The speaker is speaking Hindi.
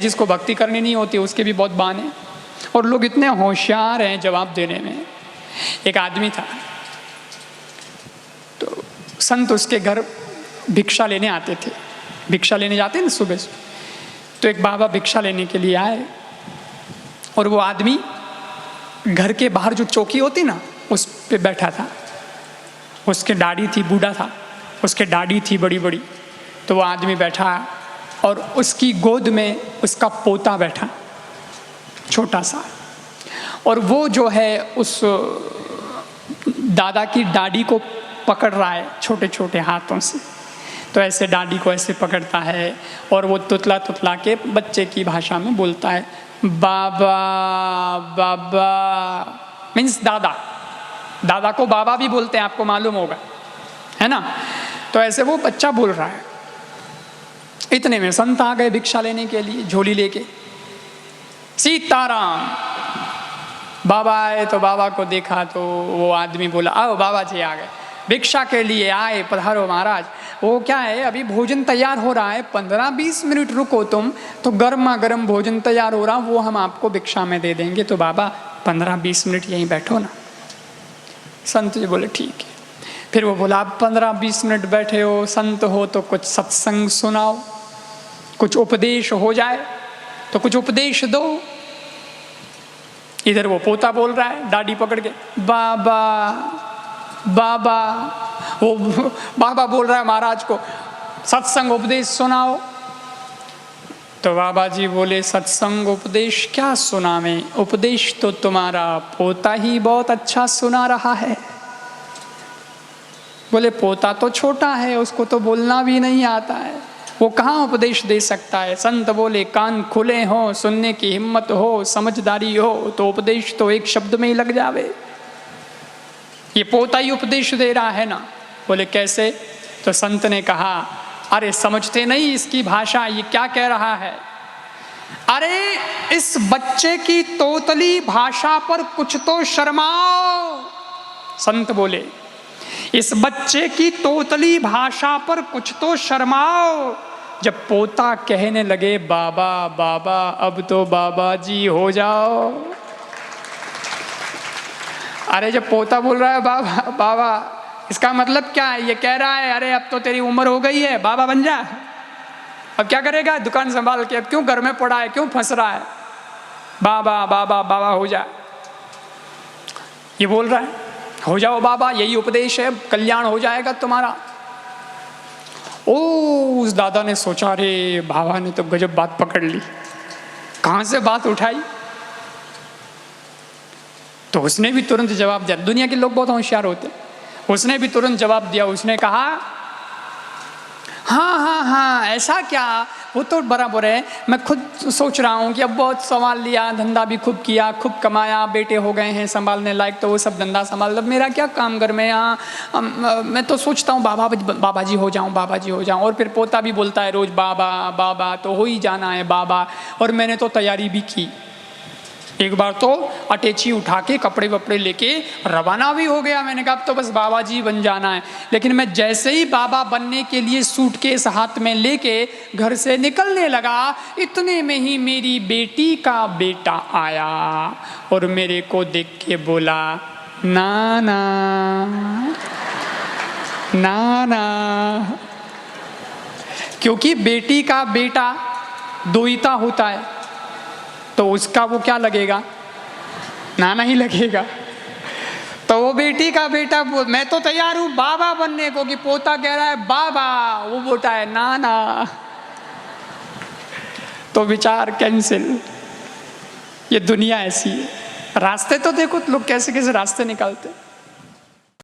जिसको भक्ति करनी नहीं होती उसके भी बहुत बहाने, और लोग इतने होशियार हैं जवाब देने में। एक आदमी था, तो संत उसके घर भिक्षा लेने आते थे, भिक्षा लेने जाते हैं ना सुबह से। तो एक बाबा भिक्षा लेने के लिए आए, और वो आदमी घर के बाहर जो चौकी होती ना उस पे बैठा था। उसके दाढ़ी थी, बूढ़ा था, उसके दाढ़ी थी बड़ी बड़ी। तो वो आदमी बैठा और उसकी गोद में उसका पोता बैठा, छोटा सा, और वो जो है उस दादा की दाढ़ी को पकड़ रहा है छोटे छोटे हाथों से। तो ऐसे दाढ़ी को ऐसे पकड़ता है और वो तुतला तुतला के बच्चे की भाषा में बोलता है, बाबा बाबा, मीन्स दादा। दादा को बाबा भी बोलते हैं, आपको मालूम होगा, है ना। तो ऐसे वो बच्चा बोल रहा है। इतने में संत आ गए भिक्षा लेने के लिए, झोली लेके। सीताराम। बाबा आए तो बाबा को देखा तो वो आदमी बोला, आओ बाबा जी आ गए, भिक्षा के लिए आए, पधारो महाराज। वो क्या है, अभी भोजन तैयार हो रहा है, 15-20 मिनट रुको तुम, तो गर्मा गर्म भोजन तैयार हो रहा, वो हम आपको भिक्षा में दे देंगे, तो बाबा 15-20 मिनट यहीं बैठो ना। संत जी बोले ठीक है। फिर वो बोला, आप 15-20 मिनट बैठे हो, संत हो तो कुछ सत्संग सुनाओ, कुछ उपदेश हो जाए, तो कुछ उपदेश दो। इधर वो पोता बोल रहा है दाढ़ी पकड़ के, बाबा बाबा। वो बाबा बोल रहा है महाराज को, सत्संग उपदेश सुनाओ। तो बाबा जी बोले, सत्संग उपदेश क्या सुनावे, उपदेश तो तुम्हारा पोता ही बहुत अच्छा सुना रहा है। बोले, पोता तो छोटा है, उसको तो बोलना भी नहीं आता है, वो कहाँ उपदेश दे सकता है। संत बोले, कान खुले हो, सुनने की हिम्मत हो, समझदारी हो, तो उपदेश तो एक शब्द में ही लग जावे। ये पोता ही उपदेश दे रहा है ना। बोले कैसे? तो संत ने कहा, अरे समझते नहीं इसकी भाषा, ये क्या कह रहा है। अरे इस बच्चे की तोतली भाषा पर कुछ तो शर्माओ। संत बोले, इस बच्चे की तोतली भाषा पर कुछ तो शर्माओ। जब पोता कहने लगे, बाबा बाबा, अब तो बाबा जी हो जाओ। अरे जब पोता बोल रहा है बाबा बाबा, इसका मतलब क्या है? ये कह रहा है, अरे अब तो तेरी उम्र हो गई है, बाबा बन जा। अब क्या करेगा दुकान संभाल के, अब क्यों घर में पड़ा है, क्यों फंस रहा है, बाबा बाबा बाबा हो जा। ये बोल रहा है, हो जाओ बाबा, यही उपदेश है, कल्याण हो जाएगा तुम्हारा। ओ उस दादा ने सोचा, अरे बाबा ने तो गजब बात पकड़ ली, कहाँ से बात उठाई। तो उसने भी तुरंत जवाब दिया। दुनिया के लोग बहुत होशियार होते हैं। उसने भी तुरंत जवाब दिया। उसने कहा, हाँ हाँ हाँ, ऐसा क्या, वो तो बराबर है, मैं खुद सोच रहा हूँ कि अब बहुत संभाल लिया, धंधा भी खूब किया, खूब कमाया, बेटे हो गए हैं संभालने लायक, तो वो सब धंधा संभाल, अब मेरा क्या काम घर में यहाँ। मैं तो सोचता हूँ बाबा जी हो जाऊँ, बाबा जी हो जाऊँ। और फिर पोता भी बोलता है रोज, बाबा बाबा, तो हो ही जाना है बाबा। और मैंने तो तैयारी भी की, एक बार तो अटैची उठा के कपड़े वपड़े लेके रवाना भी हो गया। मैंने कहा अब तो बस बाबा जी बन जाना है। लेकिन मैं जैसे ही बाबा बनने के लिए सूटकेस हाथ में लेके घर से निकलने लगा, इतने में ही मेरी बेटी का बेटा आया और मेरे को देख के बोला, नाना नाना। क्योंकि बेटी का बेटा दोहिता होता है, तो उसका वो क्या लगेगा, नाना ही लगेगा। तो वो बेटी का बेटा, मैं तो तैयार हूं बाबा बनने को, कि पोता कह रहा है बाबा, वो बोलता है नाना। तो विचार कैंसिल। ये दुनिया ऐसी है। रास्ते तो देखो लोग कैसे कैसे रास्ते निकालते।